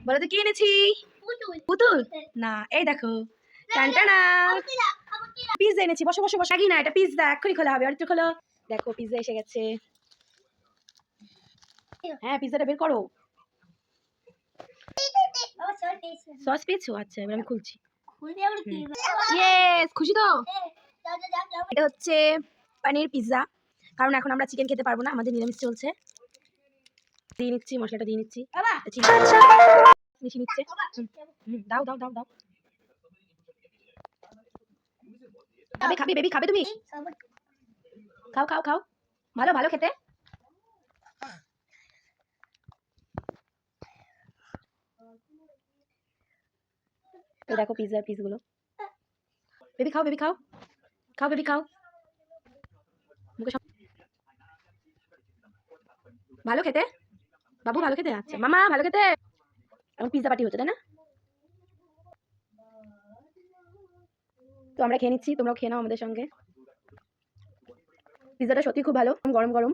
বলো তো কি এনেছি? পুতুল না, এই দেখো টানটানা পিৎজা এনেছি। বসো বসো বসো, না এটা পিৎজা এক্ষুনি খোলা হবে, আর একটু খোলো। দেখো পিৎজা এসে গেছে। হ্যাঁ পিৎজাটা বের করো। সস পেয়েছো? আচ্ছা এবার আমি খুলছি। ইয়েস, খুশি তো? এটা হচ্ছে পনির পিৎজা, কারণ এখন আমরা চিকেন খেতে পারবো না, আমাদের নিরামিষ চলছে। দিয়ে নিচ্ছি, মশলাটা দিয়ে নিচ্ছি। মিশিয়ে নিচ্ছে। দাও দাও দাও দাও। খাবে খাবে বেবি, খাবে তুমি? খাও খাও খাও, ভালো ভালো খেতে। তো দেখো পিৎজার পিসগুলো। বেবি খাও, বেবি খাও, খাও বেবি খাও। ভালো খেতে বাবু, ভালো খেতে। আচ্ছা মামা ভালো খেতে। এখন পিৎজা পার্টি হচ্ছে তাই না? তো আমরা খেয়ে নিচ্ছি, তোমরাও খেয়ে নাও আমাদের সঙ্গে। পিৎজাটা সত্যি খুব ভালো, গরম গরম।